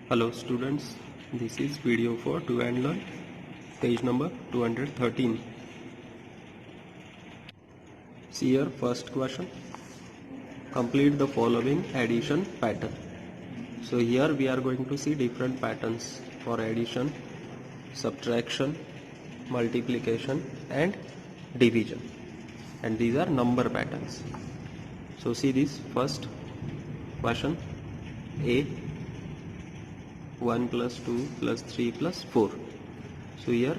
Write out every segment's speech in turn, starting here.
Hello students, this is video for 2 and learn, page number 213. See here first question, complete the following addition pattern. So here we are going to see different patterns for addition, subtraction, multiplication and division, and these are number patterns. So see this first question, A 1 plus 2 plus 3 plus 4. So here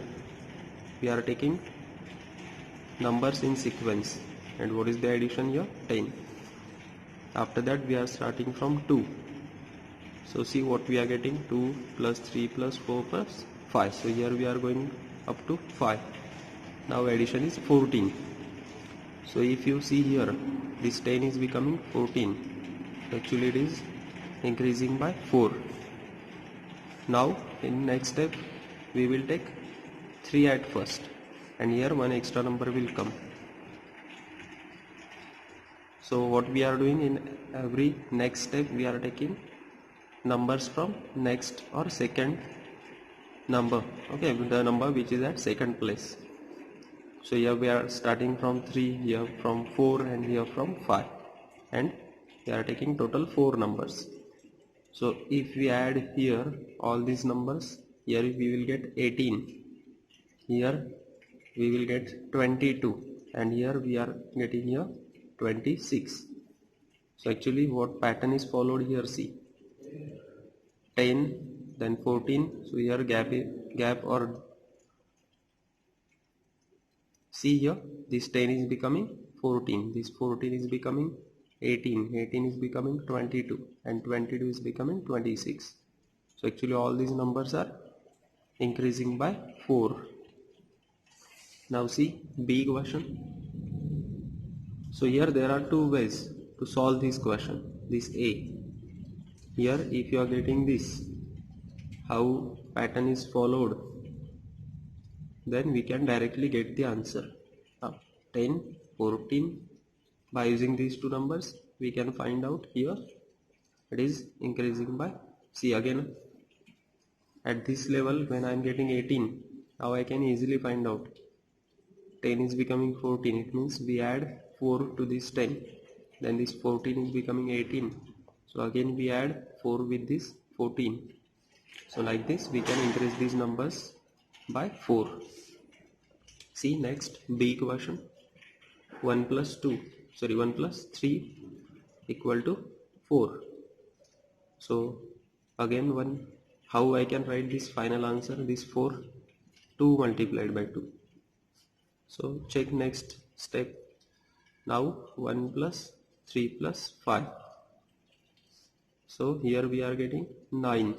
we are taking numbers in sequence, and what is the addition here? 10. After that we are starting from 2. So see what we are getting, 2 plus 3 plus 4 plus 5. So here we are going up to 5. Now addition is 14. So if you see here, this 10 is becoming 14. Actually it is increasing by 4. Now in next step we will take 3 at first, and here one extra number will come. So what we are doing, in every next step we are taking numbers from next or second number, okay, the number which is at second place. So here we are starting from 3, here from 4, and here from 5, and we are taking total 4 numbers. So if we add here all these numbers, here we will get 18, here we will get 22, and here we are getting here 26. So actually what pattern is followed here, see, 10 then 14, so here gap or see here this 10 is becoming 14, this 14 is becoming 18, 18 is becoming 22, and 22 is becoming 26. So actually all these numbers are increasing by 4. Now see B question. So here there are two ways to solve this question. This A, here if you are getting this, how pattern is followed, then we can directly get the answer. Now 10, 14, by using these two numbers we can find out here it is increasing by, see again at this level when I am getting 18, now I can easily find out 10 is becoming 14, it means we add 4 to this 10, then this 14 is becoming 18, so again we add 4 with this 14. So like this we can increase these numbers by 4. See next B question, 1 plus 3 equal to 4. So again one, how I can write this final answer, this 4, 2 multiplied by 2. So check next step. Now 1 plus 3 plus 5. So here we are getting 9.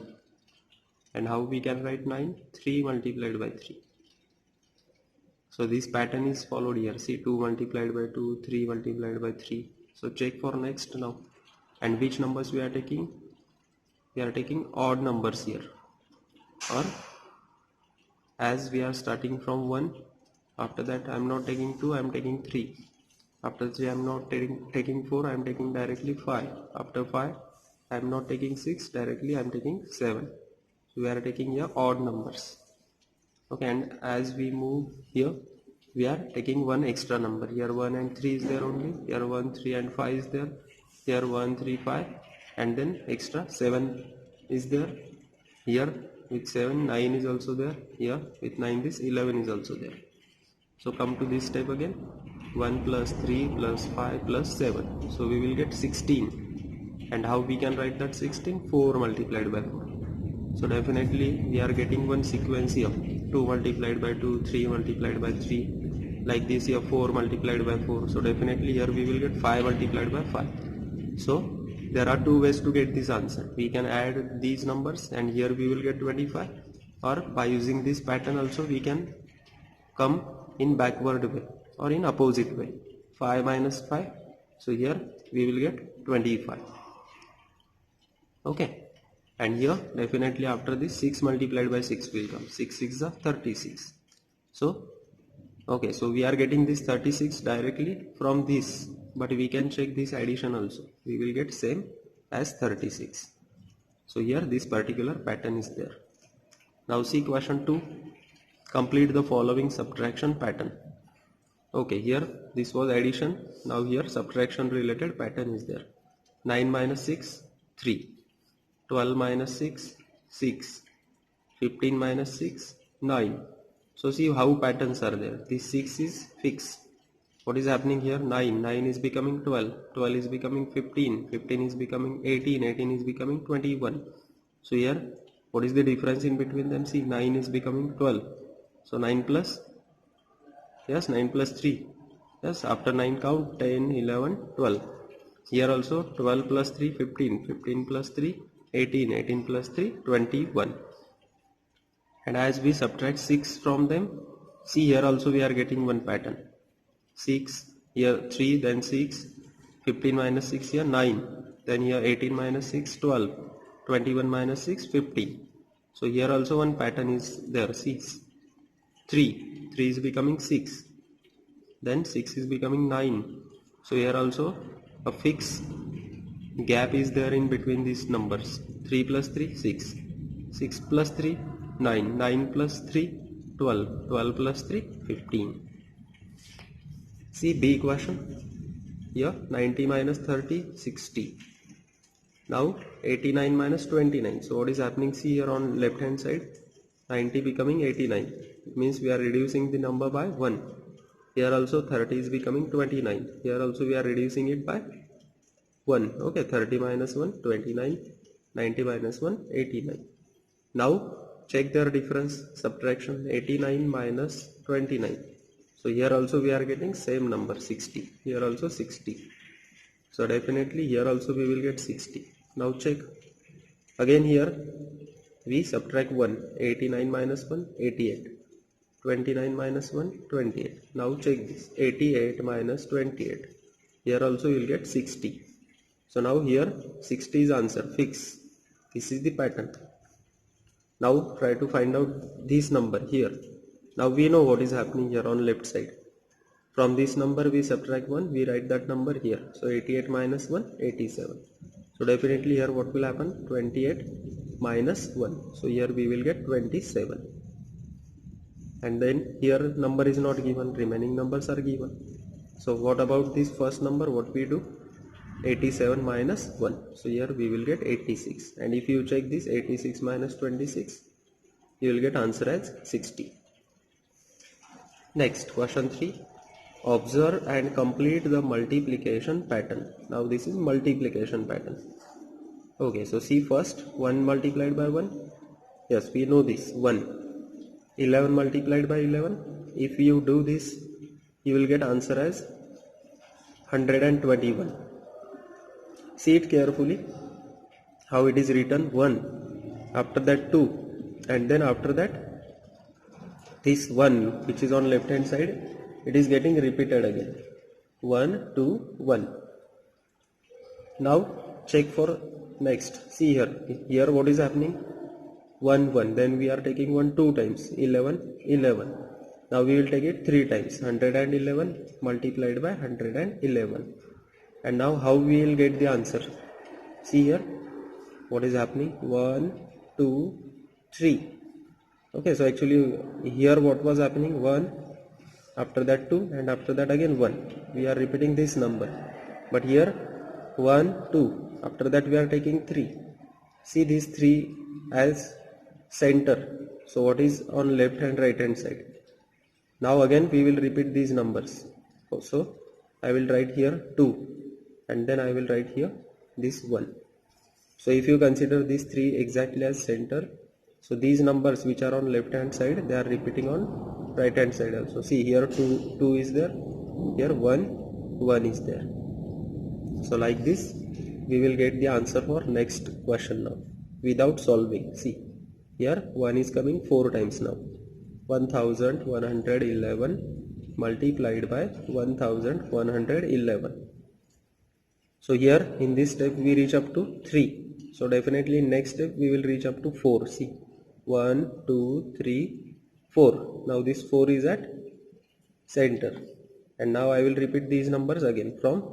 And how we can write 9? 3 multiplied by 3. So this pattern is followed here. See, 2 multiplied by 2, 3 multiplied by 3. So check for next now. And which numbers we are taking? We are taking odd numbers here. Or as we are starting from 1, after that I am not taking 2, I am taking 3. After 3 I am not taking 4, I am taking directly 5. After 5 I am not taking 6, directly I am taking 7. So we are taking here odd numbers. Okay, and as we move here we are taking one extra number. Here 1 and 3 is there only, here 1, 3 and 5 is there, here 1, 3, 5, and then extra 7 is there. Here with 7 9 is also there, here with 9 this 11 is also there. So come to this step again, 1 plus 3 plus 5 plus 7, so we will get 16. And how we can write that 16? 4 multiplied by 4. So definitely we are getting one sequence here, 2 multiplied by 2, 3 multiplied by 3, like this here 4 multiplied by 4. So definitely here we will get 5 multiplied by 5. So there are two ways to get this answer. We can add these numbers and here we will get 25, or by using this pattern also we can come in backward way or in opposite way, 5 minus 5, so here we will get 25. Okay, and here definitely after this 6 multiplied by 6 will come, 6 6 are 36. So okay, so we are getting this 36 directly from this, but we can check this addition also, we will get same as 36. So here this particular pattern is there. Now see question 2. Complete the following subtraction pattern. Okay, here this was addition. Now here subtraction related pattern is there. 9 minus 6, 3. 12 minus 6, 6. 15 minus 6, 9. So see how patterns are there. This 6 is fixed. What is happening here? 9 is becoming 12. 12 is becoming 15. 15 is becoming 18. 18 is becoming 21. So here, what is the difference in between them? See, 9 is becoming 12. So 9 plus, yes, 9 plus 3. Yes, after 9 count 10, 11, 12. Here also 12 plus 3, 15. 15 plus 3, 18. 18 plus 3, 21. And as we subtract 6 from them, see here also we are getting one pattern. 6, here 3, then 6, 15 minus 6 here 9, then here 18 minus 6, 12, 21 minus 6, 15. So here also one pattern is there. 6, 3 is becoming 6, then 6 is becoming 9. So here also a fixed gap is there in between these numbers. 3 plus 3, 6, 6 plus 3, 9, 9 plus 3, 12, 12 plus 3, 15. See B equation. Here 90 minus 30, 60. Now 89 minus 29. So what is happening? See here on left hand side, 90 becoming 89. It means we are reducing the number by 1. Here also 30 is becoming 29. Here also we are reducing it by 1. Okay, 30 minus 1, 29. 90 minus 1, 89. Now check their difference. Subtraction 89 minus 29. So here also we are getting same number 60. Here also 60. So definitely here also we will get 60. Now check. Again here we subtract 1. 89 minus 1, 88. 29 minus 1, 28. Now check this. 88 minus 28. Here also you will get 60. So now here 60 is answer. Fix. This is the pattern. Now try to find out this number here. Now we know what is happening here on left side. From this number we subtract 1, we write that number here. So 88 minus 1, 87. So definitely here what will happen? 28 minus 1. So here we will get 27. And then here number is not given, remaining numbers are given. So what about this first number? What we do? 87 minus 1. So here we will get 86. And if you check this 86 minus 26, you will get answer as 60. Next, question 3. Observe and complete the multiplication pattern. Now this is multiplication pattern. Okay, so see first 1 multiplied by 1. Yes, we know this 1. 11 multiplied by 11. If you do this, you will get answer as 121. See it carefully. How it is written 1. After that 2. And then after that this 1 which is on left hand side, it is getting repeated again. 1, 2, 1. Now check for next. See here. Here what is happening? 1, 1. Then we are taking 1 2 times. 11, 11. Now we will take it 3 times. 111 multiplied by 111. And now how we will get the answer? See here. What is happening? 1, 2, 3. Okay, so actually here what was happening? 1, after that 2, and after that again 1. We are repeating this number. But here 1, 2. After that we are taking 3. See these 3 as center. So what is on left and right hand side? Now again we will repeat these numbers. So I will write here 2. And then I will write here this 1. So if you consider these 3 exactly as center, so these numbers which are on left hand side, they are repeating on right hand side also. See here 2 is there, here 1 is there. So like this we will get the answer for next question now without solving. See here 1 is coming 4 times now. 1111 multiplied by 1111. So here in this step we reach up to 3. So definitely in next step we will reach up to 4. See 1, 2, 3, 4. Now this 4 is at center. And now I will repeat these numbers again from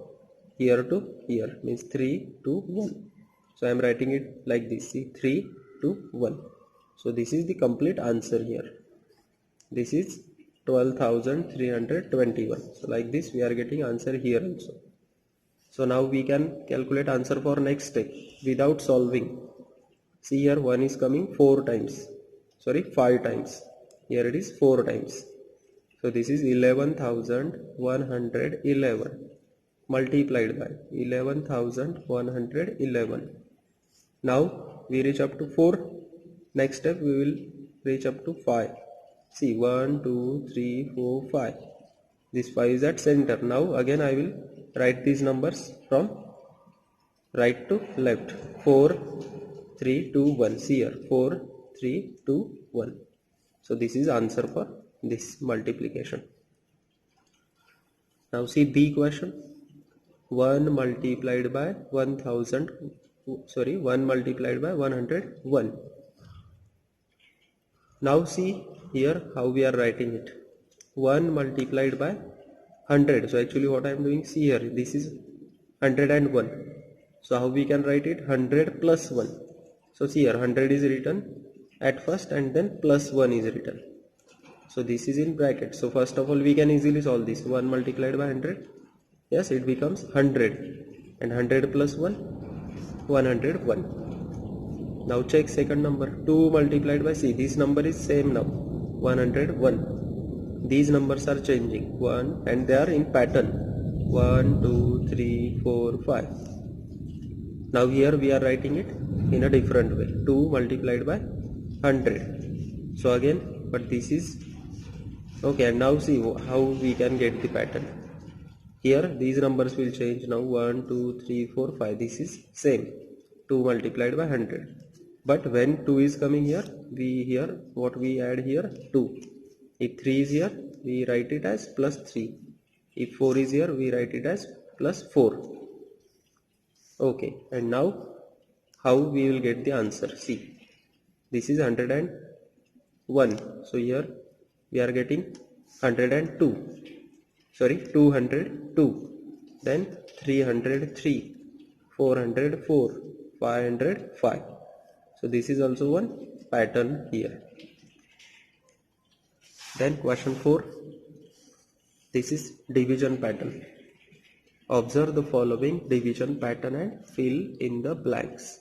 here to here, means 3 to 1. So I am writing it like this. See, 3, 2, 1. So this is the complete answer here. This is 12,321. So like this we are getting answer here also. So now we can calculate answer for next step without solving. See here 1 is coming 4 times. Sorry, 5 times. Here it is 4 times. So this is 11,111 multiplied by 11,111. Now we reach up to 4. Next step we will reach up to 5. See 1, 2, 3, 4, 5. This 5 is at center. Now again I will write these numbers from right to left. 4, 3, 2, 1. See here 4, 3, 2, 1. So this is answer for this multiplication. Now see B question. 1 multiplied by 1,000. Sorry, 1 multiplied by 101. Now see here how we are writing it. 1 multiplied by 100. So actually what I am doing, see here, this is 101. So how we can write it? 100 plus 1. So see here 100 is written at first and then plus 1 is written. So this is in bracket. So first of all we can easily solve this. 1 multiplied by 100. Yes, it becomes 100. And 100 plus 1, 101. Now check second number. 2 multiplied by, see this number is same now, 101. These numbers are changing 1 and they are in pattern 1, 2, 3, 4, 5. Now here we are writing it in a different way. 2 multiplied by 100. So again, but this is okay. And now see how we can get the pattern. Here these numbers will change now 1, 2, 3, 4, 5. This is same 2 multiplied by 100. But when 2 is coming here, what we add here 2. If 3 is here, we write it as plus 3. If 4 is here, we write it as plus 4. Okay, and now how we will get the answer? See, this is 101. So here we are getting 102. Sorry, 202. Then 303, 404, 505. So this is also one pattern here. Then question 4. This is division pattern. Observe the following division pattern and fill in the blanks.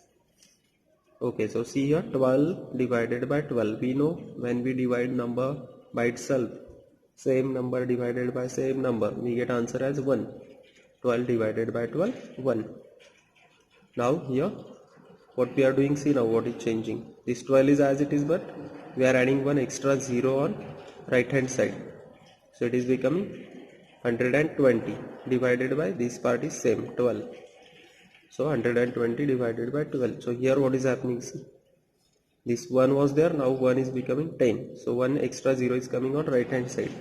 Okay, so see here 12 divided by 12. We know when we divide number by itself, same number divided by same number, we get answer as 1. 12 divided by 12, 1. Now here what we are doing, see now what is changing. This 12 is as it is, but we are adding one extra 0 on right hand side. So it is becoming 120 divided by, this part is same 12. So 120 divided by 12. So here what is happening, see, this 1 was there, now 1 is becoming 10. So one extra 0 is coming on right hand side.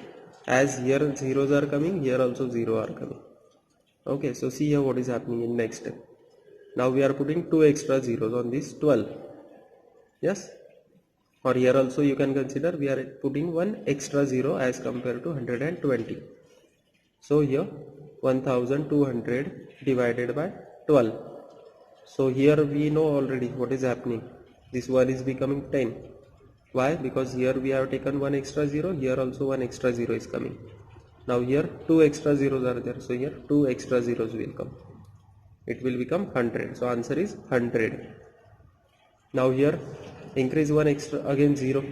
As here zeros are coming, here also 0 are coming. Okay, so see here what is happening in next step. Now we are putting 2 extra zeros on this 12. Yes, or here also you can consider we are putting 1 extra 0 as compared to 120. So here 1200 divided by 12. So here we know already what is happening. This 1 is becoming 10. Why? Because here we have taken 1 extra 0, here also 1 extra 0 is coming. Now here 2 extra zeros are there, so here 2 extra zeros will come. It will become 100. So answer is 100. Now here increase 1 extra, again 0.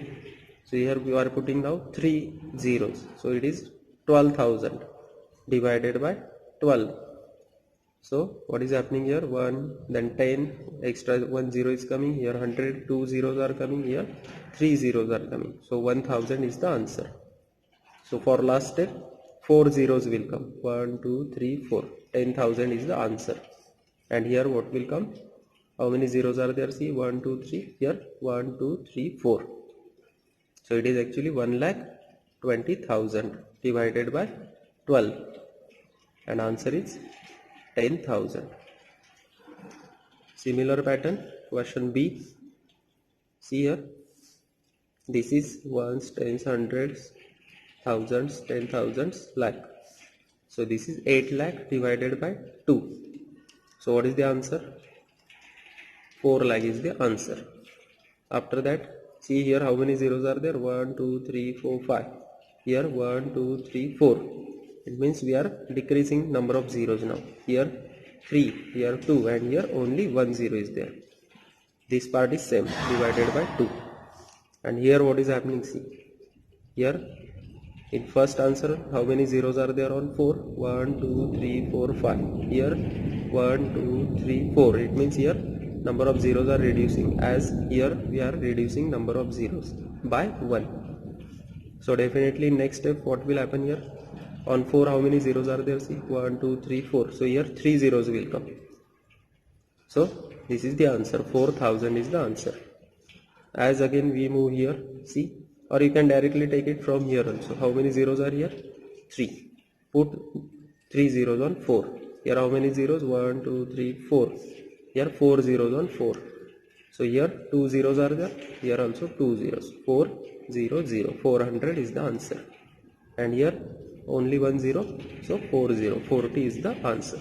So here we are putting now 3 zeros. So it is 12,000 divided by 12. So what is happening here? 1, then 10, extra 1 0 is coming, here 100, 2 zeros are coming, here 3 zeros are coming. So 1000 is the answer. So for last step 4 zeros will come, 1, 2, 3, 4. 10,000 is the answer. And here what will come? How many zeros are there? See, 1, 2, 3. Here 1, 2, 3, 4. So it is actually 1,20,000 divided by 12. And answer is 10,000. Similar pattern, question B. See here. This is ones, tens, hundreds, thousands, 10,000s, lakh. So this is 8 lakh divided by 2. So what is the answer? 4 lakh is the answer. After that, see here how many zeros are there. 1 2 3 4 5. Here 1 2 3 4. It means we are decreasing number of zeros now. Here 3, here 2, and here only 1 0 is there. This part is same, divided by 2. And here what is happening? See here in first answer how many zeros are there on 4? 1 2 3 4 5. Here 1 2 3 4. It means here number of zeros are reducing, as here we are reducing number of zeros by 1. So definitely next step what will happen here? On 4 how many zeros are there? See 1 2 3 4. So here 3 zeros will come. So this is the answer. 4000 is the answer. As again we move here, see, or you can directly take it from here also. How many zeros are here? 3. Put 3 zeros on 4. Here how many zeros? 1 2 3 4. Here 4 zeros on 4. So here 2 zeros are there. Here also 2 zeros. 4 0 0. 400 is the answer. And here only 1 0. So 40. 40 is the answer.